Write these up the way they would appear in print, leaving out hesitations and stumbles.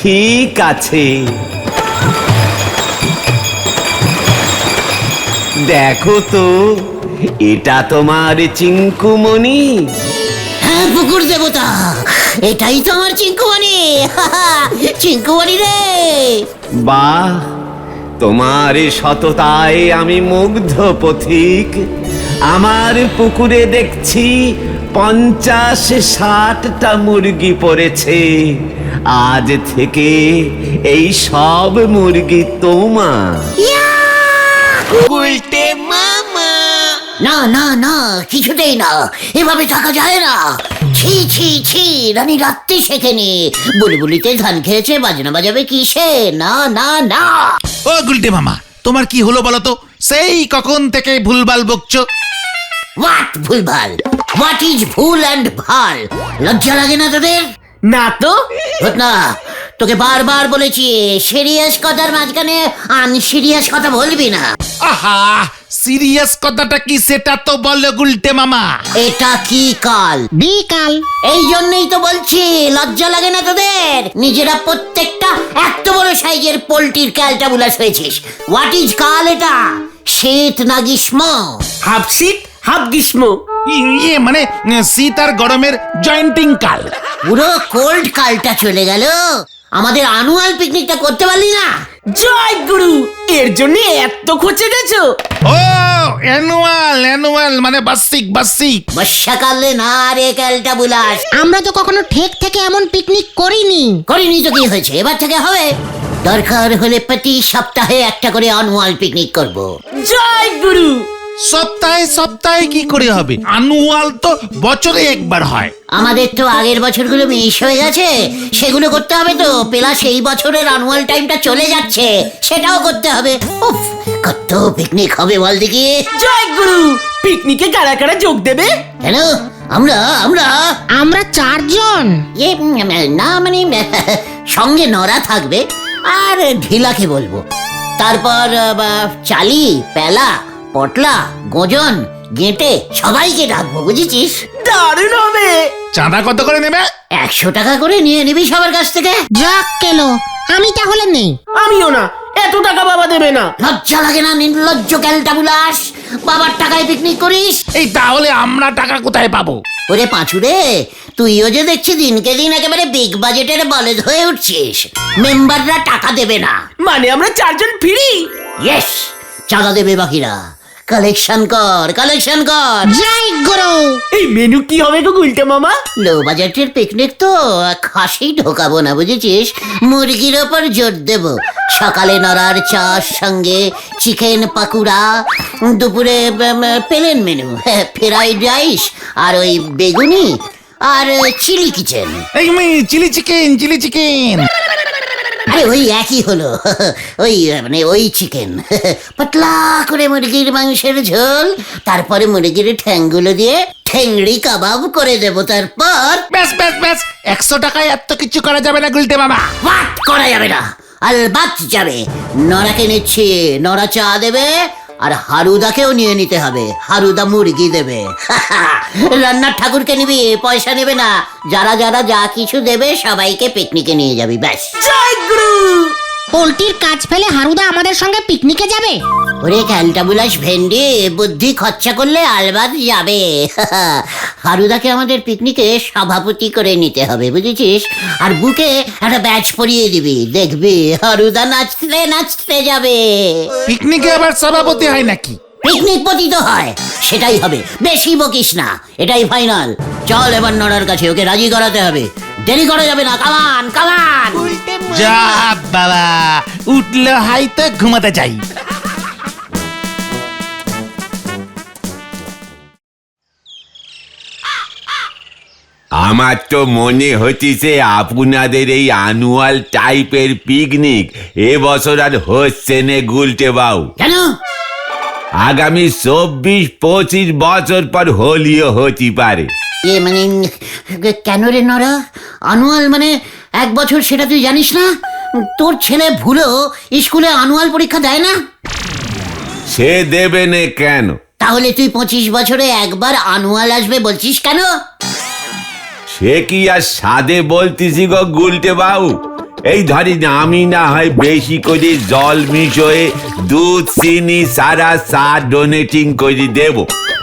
ঠিক আছে। দেখো তো, এটা তোমার চিঙ্কুমণি? হ্যাঁ পুকুর দেবতা, এটাই তো আমার চিঙ্কুমণি। চিঙ্কুমণি রে। বাহ, তোমার সততায় আমি মুগ্ধ পথিক। আমার পুকুরে দেখছি 50-60টা মুরগি পড়েছে। আজ থেকে এই সব মুরগি তোমার। উল্টে মামা। না না না, কিছুতেই না, এভাবে থাকা যায় না। ছি ছি ছি, রানী রাত্রি শেখেনি, বুলবুলিতে ধান খেয়েছে, বাজনা বাজাবে কিসে? না না না। ও গুলটে মামা, তোমার কি হলো বলো তো? সেই কখন থেকে ভুলভাল বকছো। হোয়াট ভুলভাল? হোয়াট ইজ ভুল অ্যান্ড ভাল? লজ্জা লাগে না তোদের? না তো। না, তোকে বারবার বলেছি সিরিয়াস কথার মাঝখানে আনসিরিয়াস কথা বলবি না। আহা, সিরিয়াস কথাটা কি সেটা তো বলো গুলটে মামা। এটা কি কাল? বিকাল। এই জন্যই তো বলছি, লজ্জা লাগে না তোদের? নিজেরা প্রত্যেকটা এত বড় সাইজের পোল্ট্রির ক্যালটাবুলাস হয়েছিস। হোয়াট ইজ কাল এটা? শীত না গ্রীষ্ম? হাফ শীত হাফ গ্রীষ্ম। ইয়ে মানে শীত আর গরমের জয়েন্টিং কাল। পুরো কোল্ড কালটা চলে গেল। আমাদের অ্যানুয়াল পিকনিকটা করতে পারলি না? জয় গুরু, এর জন্য এত খোঁচে গেছো? ও অ্যানুয়াল মানে বার্ষিক। বর্ষাকালে না রে ক্যালটাবুলাস। আমরা তো কখনো ঠেক থেকে এমন পিকনিক করিনি। করিনি তো কি হয়েছে, এবার থেকে হবে। দরকার হলে প্রতি সপ্তাহে একটা করে অ্যানুয়াল পিকনিক করব। জয় গুরু। সপ্তাহে কি করে হবে? অ্যানুয়াল তো বছরে একবার হয়। আমাদের তো আগের বছরগুলো মিস হয়ে গেছে, সেগুলো করতে হবে তো। পেলা সেই বছরের অ্যানুয়াল টাইমটা চলে যাচ্ছে, সেটাও করতে হবে। উফ, কত পিকনিক হবে বল দেখি। জয় গুরু, পিকনিকে কারা কারা যোগ দেবে? কেন? আমরা আমরা আমরা 4 জন। না মানে সঙ্গে নরা থাকবে আর ঢিলাকে বলবো। তারপর চালি, পেলা, পটলা, গোজন, গেঁটে সবাইকে ডাকবো, বুঝেছিস? দারুণ হবে। চাঁদা কত করে নেবে? 100 টাকা করে নিয়ে নিবি সবার কাছ থেকে। যাক কেলো, আমি তাহলে নেই। আমিও না, এত টাকা বাবা দেবে না। লজ্জা লাগে না নির্লজ্জ ক্যালটাবুলাস? বাবার টাকায় পিকনিক করিস? এই তাহলে আমরা টাকা কোথায় পাবো? ওরে পাঁচুরে, তুইও যে দেখছি দিনকে দিন একেবারে বিগ বাজেটের বলদ হয়ে উঠছিস। মেম্বাররা টাকা দেবে না মানে আমরা 4 জন ফ্রি? ইয়েস, চাঁদা দেবে বাকিরা। কালেকশন কর। জয় গুরু। এই মেনু কি হবে গো গুলটে মামা? লো বাজেটের পিকনিক তো, খাসি ঢোকাবো না, বুঝেছিস? মুরগির ওপর জোর দেব। সকালে নড়ার চার সঙ্গে চিকেন পাকুড়া, দুপুরে প্লেন মেনু, ফ্রাইড রাইস আর ওই বেগুনি আর চিলি কিচেন। এই চিলি চিকেন। আরে ওই একই হলো। ওই মানে ওই চিকেন, পাতলা করে মুরগির মাংসের ঝোল, তারপরে মুরগির ঠ্যাংগুলো দিয়ে ঠ্যাংড়ি কাবাব করে দেব। তারপর ব্যাস 100 টাকায় এত কিছু করা যাবে না গুলটে মামা। হোয়াট করা যাবে না? আলবাত যাবে। নরাকে নিচ্ছি, নরা চা দেবে আর হারুদাকেও নিয়ে নিতে হবে। হারুদা মুরগি দেবে। রান্নার ঠাকুরকে নিবি, পয়সা নেবে না। যারা যারা যা কিছু দেবে সবাইকে পিকনিকে নিয়ে যাবি, ব্যাস। জয় গুরু। পোল্ট্রির কাজ ফেলে হারুদা আমাদের সঙ্গে পিকনিকে যাবে? ওরে ক্যালটাবুলাস ভেন্ডি, বুদ্ধি খরচা করলে আলবাদ যাবে। হারুদাকে আমাদের পিকনিকে সভাপতি করে নিতে হবে, বুঝেছিস? আর বুকে একটা ব্যাচ পরিয়ে দিবি, দেখবি হারুদা নাচতে নাচতে যাবে। পিকনিকে আবার সভাপতি হয় নাকি? পিকনিক পতি তো হয়, সেটাই হবে। বেশি বকিস না, এটাই ফাইনাল। চল এবার নড়ার কাছে, ওকে রাজি করাতে হবে। দেরি করা যাবে না। কামান। যা বাবা, উঠলো হাইতে ঘুমাতে চাই। আমার তো মনে হচ্ছে আপনাদের এই অ্যানুয়াল টাইপের পিকনিক এবছর আর হচ্ছে না গুলটে বাবু। কেন? আগামী 24-25 বছর পর হোলিও হতে পারে। মানে কেন রে নরা? অ্যানুয়াল মানে 1 বছর, সেটা তুই জানিস না? তোর ছেলে ভুলেও স্কুলে অ্যানুয়াল পরীক্ষা দেয় না? সে দেবে না কেন? তাহলে তুই 25 বছরে একবার অ্যানুয়াল আসবে বলছিস কেন? সে কি আর সাদে বলতেছি গো গুলটে বাবু, এই ধরেন আমি না হয় বেশি করে জল মিশিয়ে দুধ চিনি সারা চা ডোনেটিং করে দেব,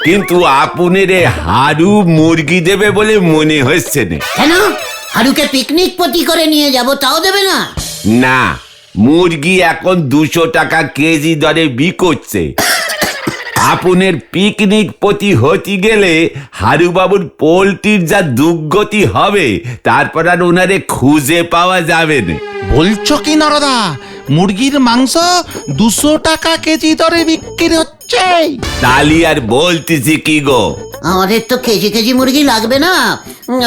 কিন্তু আপনার হাড়ু মুরগি দেবে বলে মনে হচ্ছে না। কেন হারুকে পিকনিক পতি করে নিয়ে যাব তাও দেবে না? না, মুরগি এখন 200 টাকা কেজি দরে বিকোচ্ছে। আপনার পিকনিক পতি হতে গেলে হারুবাবুর পোলট্রির যা দুর্গতি হবে তারপর আর ওনারে খুঁজে পাওয়া যাবে না। বলছো কি নরদা, মুরগির মাংস 200 টাকা কেজি দরে বিক্রি হচ্ছে? তালি আর বলতেছি কি গো, আমাদের তো কেজি কেজি মুরগি লাগবে না,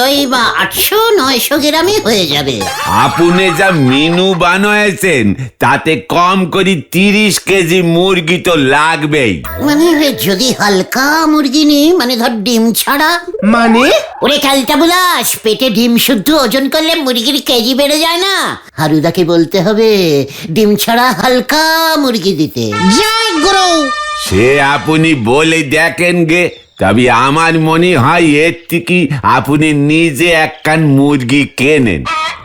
ওই 800-900 গ্রামই হয়ে যাবে। আপনি যা মেনু বানাইছেন তাতে কম করে 30 কেজি মুরগি তো লাগবেই। মানে যদি হালকা মুরগি নি, মানে ধর ডিম ছাড়া। মানে ওরে খেলটা বুলাস, পেটে ডিম শুদ্ধ ওজন করলে মুরগির কেজি বেড়ে যায় না। হারুদাকে বলতে হবে ডিম ছাড়া হালকা মুরগি দিতে। জয় গুরু। সে আপনি বলে দেখেন গে, তবে আমার মনে হয় এর থেকে আপনি নিজে একখান মুরগি কেনেন,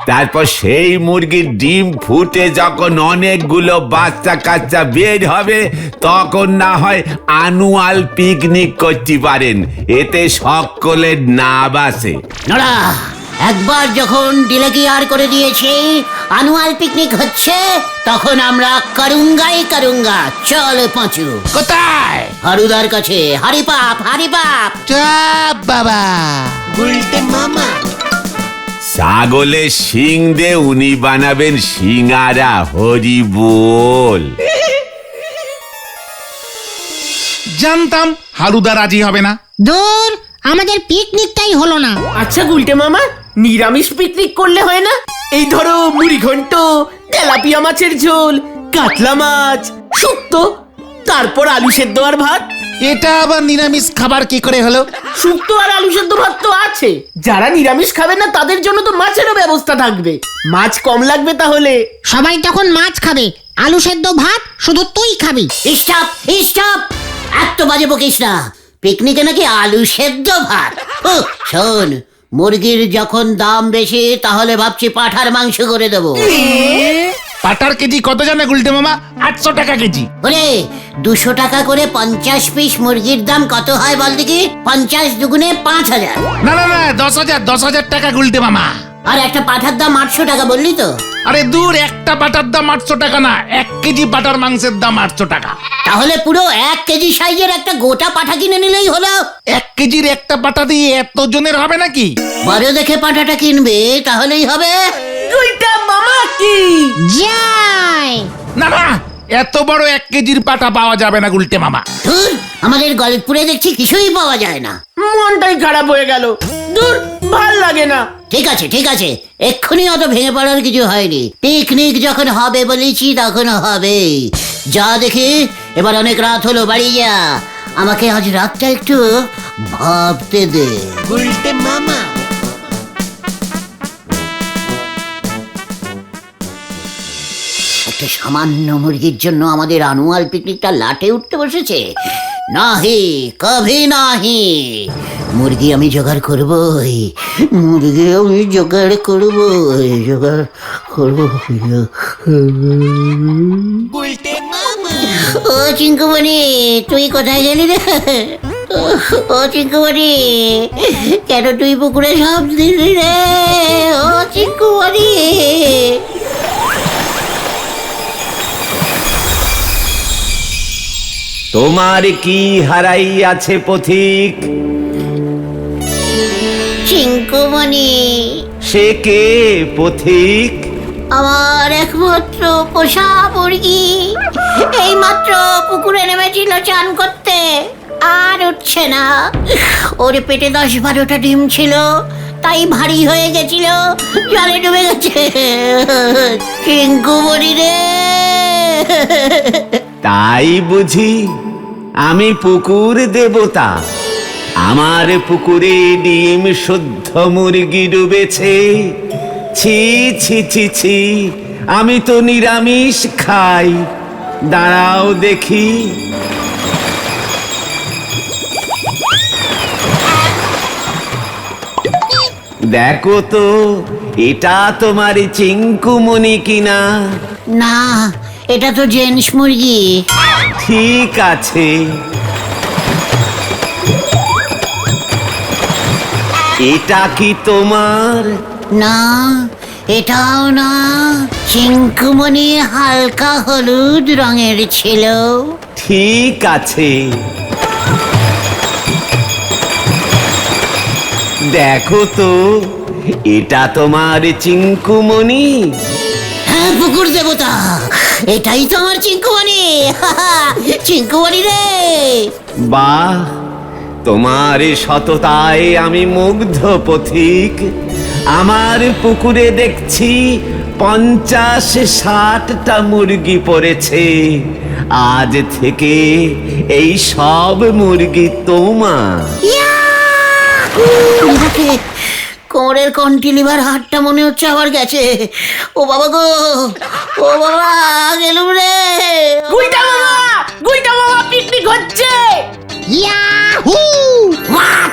তারপর সেই মুরগির ডিম ফুটে যখন অনেকগুলো বাচ্চা কাচ্চা বের হবে তখন না হয় অ্যানুয়াল পিকনিক করতে পারেন, এতে সকলের নাম আছে। নড়া, একবার যখন ডিলেগিয়ার করে দিয়েছি অ্যানুয়াল পিকনিক হচ্ছে, তখন আমরা করুঙ্গাই করুঙ্গা। চল পাঁচু। কোথায়? হারুদার কাছে। হারি পাপ, হারি পাপ। চাপ বাবা। ছাগলের শিং দিয়ে উনি বানাবেন সিঙ্গারা। হরি বল। জানতাম হারুদা রাজি হবে না। দূর, আমাদের পিকনিকটাই হলো না। আচ্ছা গুলটে মামা, নিরামিষ পিকনিক করলে হয় না? এই ধরো মুড়ি ঘন্ট, তেলাপিয়া মাছের ঝোল, কাতলা মাছ, শুক্তো, তারপর আলু সেদ্ধ আর ভাত। এটা আবার নিরামিষ খাবার কি করে হলো? শুক্তো আর আলু সেদ্ধ ভাত তো আছে, যারা নিরামিষ খাবে না তাদের জন্য তো মাছেরও ব্যবস্থা থাকবে। মাছ কম লাগবে তাহলে। সবাই তখন মাছ খাবে, আলু সেদ্ধ ভাত শুধু তুই খাবি। স্টপ, স্টপ, এত বাজে বকিস না। পিকনিকে নাকি আলু সেদ্ধ ভাত? শোন, মুরগির যখন দাম বেশি তাহলে ভাবছি পাঠার মাংস করে দেবো। পাটার কেজি কত জানে গুলটে মামা? 800 টাকা কেজি। ওরে 200 টাকা করে 50 পিস মুরগির দাম কত হয় বল দেখি? 50 দুগুণে 5000। না না না, 10,000 টাকা গুলটে মামা। আর একটা পাঠার দাম 800 টাকা বললি তো? আরে দূর, একটা পাটার দাম 800 টাকা না, 1 কেজি পাটার মাংসের দাম 800 টাকা। তাহলে পুরো 1 কেজি সাইজের একটা গোটা পাঠা কিনে নিলেই হলো। 1 কেজির একটা পাটা দিয়ে এত জনের হবে নাকি? বড় দেখে পাঠাটা কিনবে, তাহলেই হবে। গুলটা মামা কি জয়। না না, এত বড় 1 কেজির পাটা পাওয়া যাবে না গুলটে মামা। ধুর, আমাদের গলতপুরে দেখছি কিছুই পাওয়া যায় না। মনটাই খারাপ হয়ে গেল। দূর, ভাল লাগে না। ঠিক আছে ঠিক আছে, এক্ষুনি অত ভেঙে পড়ার কিছু হয়নি। পিকনিক যখন হবে বলেছি তখন হবে। যা দেখি, এবার অনেক রাত হলো, বাড়ি যা। আমাকে আজ রাতটা একটু ভাবতে দে। গুলটে মামা। একটা সামান্য মুরগির জন্য আমাদের অ্যানুয়াল পিকনিকটা লাটে উঠতে বসেছে। নাহি, কভি নাহি। মুরগি আমি জোগাড় করবই, মুরগি আমি জোগাড় করবই, জোগাড় করবো। ও চিঙ্কুমণি, তুই কোথায় গেলি রে? ও চিঙ্কুমণি, কেন তুই পুকুরে সব দিলি রে? ও চিঙ্কুমণি। তোমার কি হারাই আছে পথিক? চিঙ্কুমণি। সে কে পথিক? আমার একমাত্র পোষা মুরগি। এই মাত্র পুকুরে নেমেছিল চান করতে, আর উঠছে না। ওর পেটে 10-12টা ডিম ছিল, তাই ভারী হয়ে গেছিল, জলে ডুবে গেছে। চিঙ্কুমণি রে। তাই বুঝি? আমি পুকুর দেবতা, আমার পুকুরে ডিম শুদ্ধ মুরগি ডুবেছে। ছি ছি ছি ছি, আমি তো নিরামিষ খাই। দাঁড়াও দেখি। দেখো তো, এটা তোমার চিঙ্কুমণি কিনা? না, এটা তো জেন্টস মুরগি। ঠিক আছে, এটা কি তোমার? না, এটাও না। চিঙ্কুমণি হালকা হলুদ রঙের ছিল। ঠিক আছে, দেখো তো, এটা তোমার চিঙ্কুমণি? হ্যাঁ, পুকুর দেবতা, এটাই তো আমার চিঙ্কুমণি। চিঙ্কুমণি রে। বাহ, তোমার সততায় আমি মুগ্ধ পথিক। আমার পুকুরে দেখছি 50-60টা মুরগি পড়েছে। আজ থেকে এই সব মুরগি তোমার। আমাকে কোমরের কন্টিলিভার হাটটা মনে হচ্ছে আবার গেছে। ও বাবা গো, ও বাবা, গেলুম রে। গুইটা মামা পিকনিক হচ্ছে। ইয়াহু! What?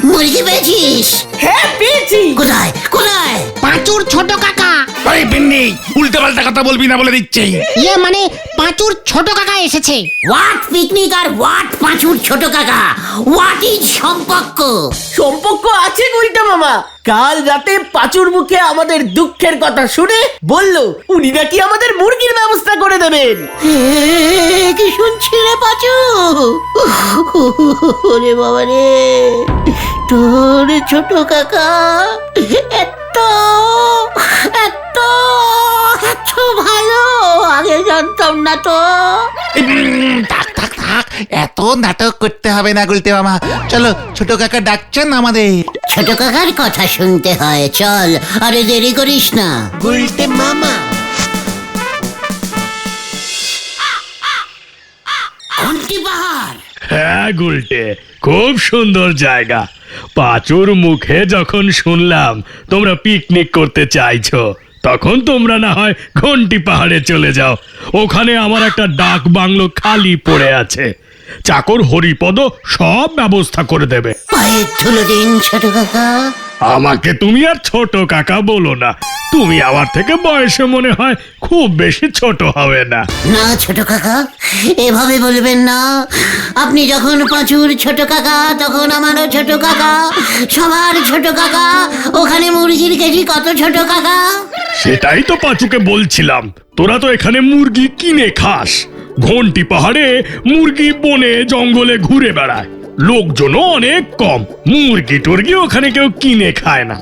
মুরগি পেয়েছিস? হ্যাঁ পেয়েছি। কোথায় কোথায়? পাঁচুর ছোট কাকা। আরে বিন্নি, উল্টে পাল্টা কথা বলবি না বলে দিচ্ছি। ইয়ে মানে পাঁচুর ছোট কাকা এসেছে। হোয়াট পিকনিক আর হোয়াট পাঁচুর ছোট কাকা? হোয়াট ইজ সম্পর্ক? সম্পর্ক আছে গুইটা মামা। কাল রাতে পাঁচুর মুখে আমাদের দুঃখের কথা শুনে বলল উনি নাকি আমাদের মুরগির ব্যবস্থা করে দেবেন। কি শুনছি রে পাঁচু? ওরে বাবা রে, তোর ছোট কাকা এত এত এত ভালো, আগে জানতাম না তো। থাক থাক থাক, এত নাটক করতে হবে না গুলতে মামা। চলো, ছোট কাকা ডাকছেন আমাদের। ছোট কাকার কথা শুনতে হয়, চল, আরে দেরি করিস না। গুলতে মামা। ঘন্টি পাহাড়। হ্যাঁ গুলটে, খুব সুন্দর জায়গা। পাঁচুর মুখে যখন শুনলাম তোমরা পিকনিক করতে চাইছো, তখন তোমরা না হয় ঘন্টি পাহাড়ে চলে যাও। ওখানে আমার একটা ডাক বাংলো খালি পড়ে আছে। চাকর হরিপদ সব ব্যবস্থা করে দেবে। পায়ের ধুলো দিন ছোট কাকা। আমাকে তুমি আর ছোট কাকা বলো না, তুমি আমার থেকে বয়সে মনে হয় খুব বেশি ছোট হবে না। না ছোট কাকা, এভাবে বলবেন না। আপনি যখন পাঁচুর ছোট কাকা, তখন আমারও ছোট কাকা, সবার ছোট কাকা। ওখানে মুরগির কেজি কত ছোট কাকা? সেটাই তো পাঁচুকে বলছিলাম, তোরা তো এখানে মুরগি কিনে খাস। ঘন্টি পাহাড়ে মুরগি বনে জঙ্গলে ঘুরে বেড়ায়, লোকজনও অনেক কম। মুরগি টুরগি ওখানে কেউ কিনে খায় না।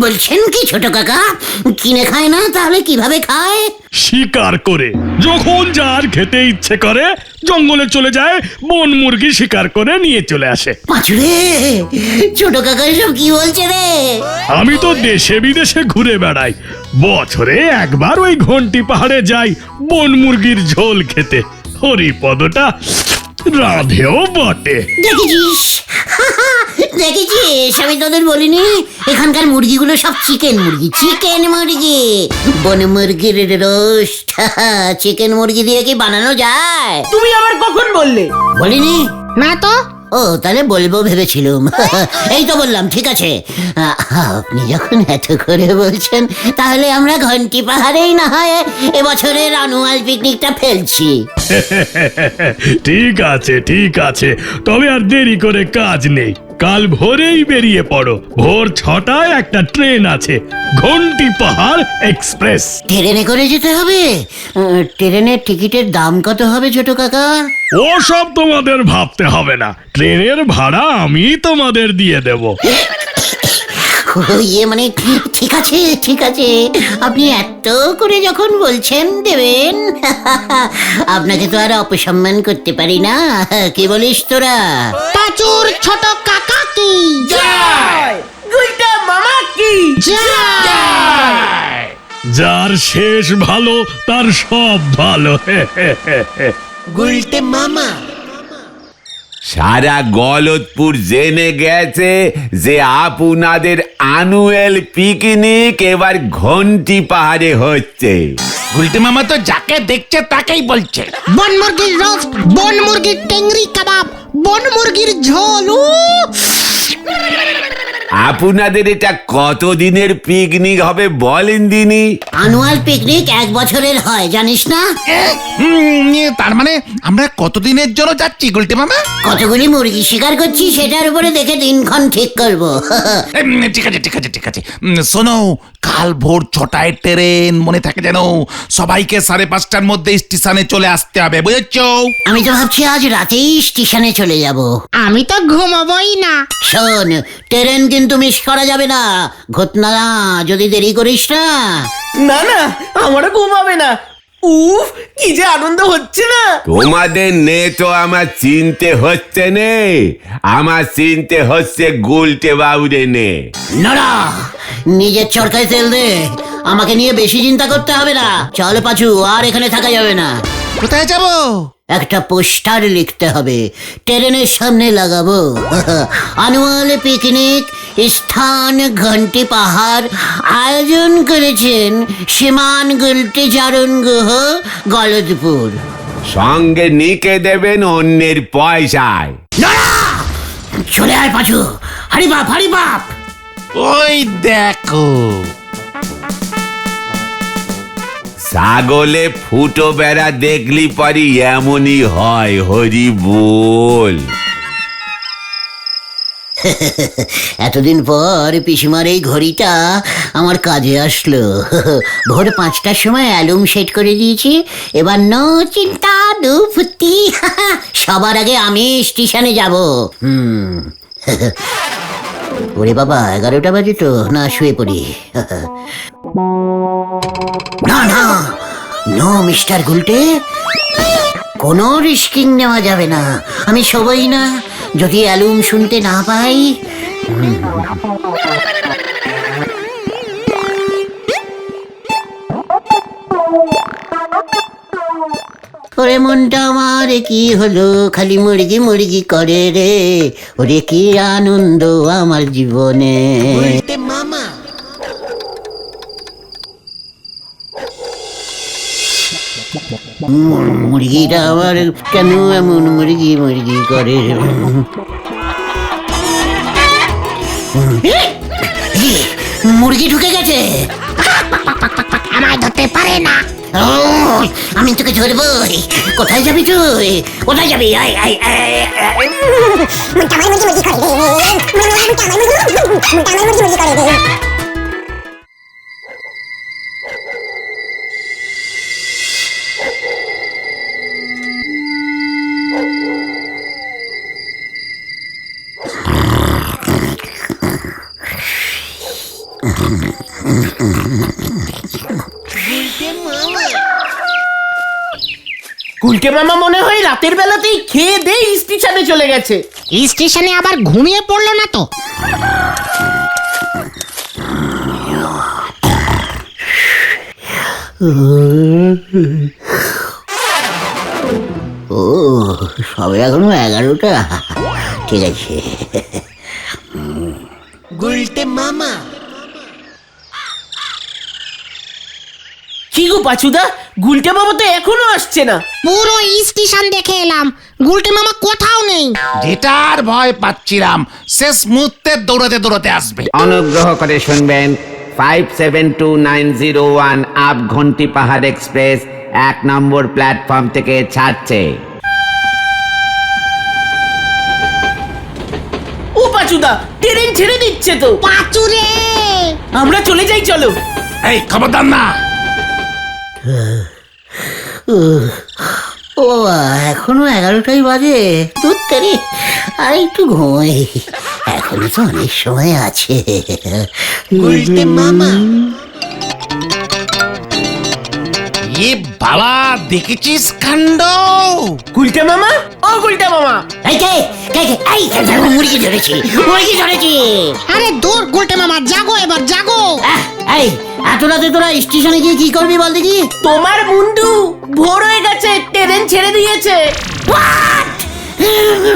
বলছেন কি ছোট কাকা? কিনে খায় না? তাহলে কিভাবে খায়? শিকার করে। যখন যার খেতে ইচ্ছে করে জঙ্গলে চলে যায়, বন মুরগি শিকার করে নিয়ে চলে আসে। পাঁচুরে, ছোট কাকা এসব কি বলছে রে? আমি তো দেশে বিদেশে ঘুরে বেড়াই, বছরে একবার ওই ঘন্টি পাহাড়ে যাই বন মুরগির ঝোল খেতে। হরিপদটা রাধেও বটে। দেখেছিস দেখেছিস, আমি তোদের বলিনি এখানকার মুরগিগুলো সব চিকেন মুরগি। চিকেন মুরগি, বন মুরগির রোস্ট। চিকেন মুরগি দিয়ে কি বানানো যায়? তুমি আবার কখন বললে? বলিনি? না তো। ও, তাহলে বলবো ভেবেছিলুম। এই তো বললাম, ঠিক আছে। আপনি যখন এত করে বলছেন, তাহলে আমরা ঘন্টি পাহাড়েই না হয় এবছরের অ্যানুয়াল পিকনিকটা ফেলছি। ঠিক আছে ঠিক আছে, তবে আর দেরি করে কাজ নেই। কাল ভোরেই বেরিয়ে পড়ো। ভোর 6টায় একটা ট্রেন আছে, ঘন্টি পাহাড় এক্সপ্রেস। ট্রেনে করে যেতে হবে? ট্রেনের টিকিটের দাম কত হবে ছোট কাকা? ওসব তোমাদের ভাবতে হবে না, ট্রেনের ভাড়া আমি তোমাদের দিয়ে দেব। ইয়ে মানে, ঠিক আছে ঠিক আছে, আপনি এত করে যখন বলছেন দেবেন। আপনাকে তো আর অপসম্মান করতে পারি না, কি বলিস তোরা? পাঁচুর ছোট কাকা কি জয়! গুইটা মামা কি জয়! যার শেষ ভালো তার সব ভালো। গুলতে মামা। সারা গলতপুর জেনে গেছে যে আপনাদের অ্যানুয়াল পিকনিক এবার ঘন্টি পাহাড়ে হচ্ছে। গুলতে মামা তো যাকে দেখছে তাকেই বলছে। বন মুরগির রোস্ট, বন মুরগির টেংরি কাবাব, বন মুরগির ঝোল। আপনাদের এটা কতদিনের পিকনিক হবে বলেন দিনি? আনুয়াল পিকনিক 1 বছরের হয়, জানিস না? তার মানে আমরা কতদিনের জন্য যাচ্ছি গুলটে মামা? কতগুলি মুরগি শিকার করছি সেটার উপরে দেখে দিনক্ষণ ঠিক করব। ঠিক আছে ঠিক আছে ঠিক আছে। শোনো, কাল ভোর 6টায় ট্রেন, মনে থাকে যেন। সবাইকে 5:30টার মধ্যে স্টেশনে চলে আসতে হবে, বুঝেছো? আমি তো ভাবছি আজ রাতেই স্টেশনে চলে যাব। আমি তো ঘুমাবই না। শোন, ট্রেন কিন্তু মিস করা যাবে না। ঘটনা যদি দেরি করিস না। না না, আমারও ঘুম হবে না। উফ, কি যে আনন্দ হচ্ছে না। তোমাদের নে তো আমার চিনতে হচ্ছে নে, আমার চিনতে হচ্ছে গুলটে বাবুরে নে। নড়া, নিজের চরকায় তেল দে। আমাকে নিয়ে বেশি চিন্তা করতে হবে না। চল পাচু, আর এখানে থাকা যাবে না। কোথায় যাব? একটা পোস্টার লিখতে হবে, ট্রেনের সামনে লাগাবো। আনুয়াল পিকনিক, স্থান ঘন্টি পাহাড়, আয়োজন করেছেন সীমান গুলটি চারণ গুহ, গলদপুর। সঙ্গে নিকে দেবেন অন্যের পয়সায়। নড়া! চলে আয় পাচু, হারি বাপ হারি বাপ। ওই দেখো, ছাগলে ফুটো বেড়া দেখলি পারি এমনই হয়, হরি বল। এতদিন পর পিসিমার এই ঘড়িটা আমার কাজে আসলো। ভোর 5টার সময় অ্যালুম সেট করে দিয়েছি। এবার নো চিন্তা নো ফুর্তি। সবার আগে আমি স্টেশনে যাব। ওরে বাবা, 11টা বাজে তো, না শুয়ে পড়ি। না না, নো মিস্টার গুলটে, কোনো রিস্কিং নেওয়া যাবে না। আমি সবই না, যদি অ্যালুম শুনতে না পাই। ওরে মনটা আমার কি হলো, খালি মুরগি মুরগি করে রে। ওরে কি আনন্দ আমার জীবনে। মামা, মুরগিটা আমার কেন এমন মুরগি মুরগি করে? মুরগি ঢুকে গেছে। আমায় ধরতে পারে না। ও, আমি তোকে ধরবই। কোথায় যাবি তুই? কোথায় যাবি? আয় আয় আয়। কুলকে মামা মনে হয় রাতের বেলাতেই খেয়ে দিয়ে স্টেশনে চলে গেছে। স্টেশনে আবার ঘুমিয়ে পড়লো না তো? ও, সবে এখনো 11টা। ঠিক আছে। গুলটে মামা, কি গো পাচুদা, গুলটে মামা তো এখনো আসছে না। পুরো স্টেশন দেখে এলাম, গুলটে মামা কোথাও নেই। যেটার ভয় পাচ্ছিলাম, শেষ মুহূর্তে দৌড়াতে দৌড়াতে আসবে। অনুগ্রহ করে শুনবেন, 572901 আপ ঘন্টি পাহাড় এক্সপ্রেস 1 নম্বর প্ল্যাটফর্ম থেকে ছাড়ছে। ও পাচুদা, ট্রেন ছেড়ে দিচ্ছে তো। পাচুরে, আমরা চলে যাই, চলো। এই খবরদার না। ও এখনো 11টাই বাজে। তোর তেরি, আর একটু ঘুমাই, এখনো তো অনেক সময় আছে। গুলটে মামা, এ বাবা, দেখেছিস কাণ্ড? গুলটে মামা, ও গুলটে মামা। এই কে কে কে? এই মুরগি ধরেছি, মুরগি ধরেছি। আরে দূর গুলটে মামা, জাগো এবার জাগো। এই এত রাতে তোরা স্টেশনে গিয়ে কি করবি বল দেখি? তোমার মুন্ডু ভোর হয়ে গেছে, ট্রেন ছেড়ে দিয়েছে।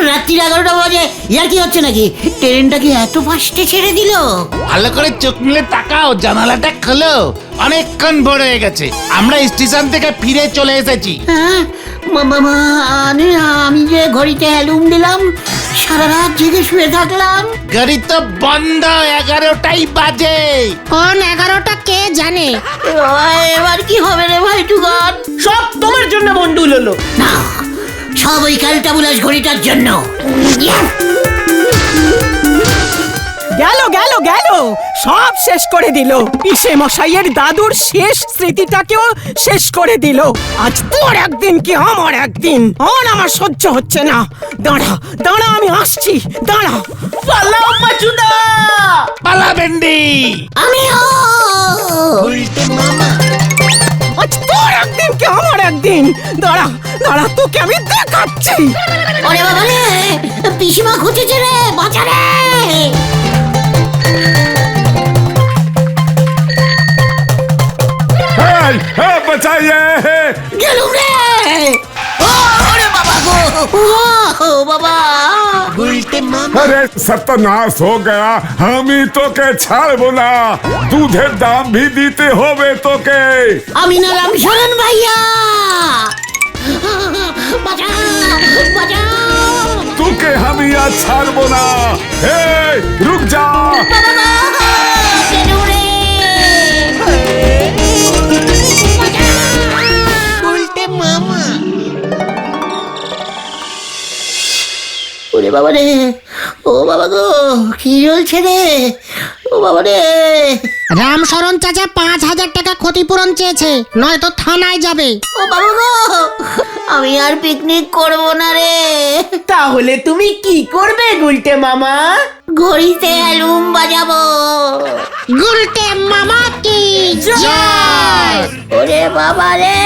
রাত্রি 11টা বাজে, ইয়ার কি হচ্ছে নাকি? ট্রেনটা কি এত ফাস্টে ছেড়ে দিল? ভালো করে চোখ মিলে তাকাও, জানালাটা খোলো। অনেকক্ষণ ভোর হয়ে গেছে, আমরা স্টেশন থেকে ফিরে চলে এসেছি। হ্যাঁ, আমি যে ঘড়িতে অ্যালুম দিলাম সারা রাত জেগে শুয়ে থাকলাম। গাড়ি তো বন্ধ, 11টাই বাজে। কোন 11টা কে জানে? এবার কি হবে রে ভাই টুকান? সব তোমার জন্য মন্ডুল হলো। না, সব ওই ক্যালটাবুলাস ঘড়িটার জন্য। গেল গেল গেল, সব শেষ করে দিল। পিসে মশাইয়ের দাদুর শেষ স্মৃতিটাকেও শেষ করে দিল। আজ তোর একদিন কি আমার একদিন, আর আমার সহ্য হচ্ছে না। দাঁড়া দাঁড়া, আমি আসছি, দাঁড়া। পালাও পাচুদা। পালা ভেন্ডি। আমিও। আজ তোর একদিন কি আমার একদিন, দাঁড়া দাঁড়া, তোকে আমি দেখাচ্ছি। ওরে বাবা রে, পিসিমা খুঁজেছে রে, বাঁচা রে। বাঁচাইয়ে গেলুম রে। ওরে বাবা গো, ও বাবা। अरे सत्यानाश हो गया, আমি তোকে ছাড়বো না। দুধের দাম भी দিতে হবে তোকে। আমি নালাম শরণ ভাইয়া, বাঁচাও বাঁচাও। তোকে আমি আর ছাড়বো না। এই রুক যা। বাবা গো, গেলুম রে। ওরে বাবা রে, ও বাবা গো, কি চলছে রে, ও বাবা রে। রামশরণ চাচা 5,000 টাকা ক্ষতিপূরণ চেয়েছে, নয়তো থানায় যাবে। ও বাবা গো, আমি আর পিকনিক করব না রে। তাহলে তুমি কি করবে গুলটে মামা? ঘড়িতে অ্যালুম বাজাবো। গুলটে মামা কি জয়। ওরে বাবা রে।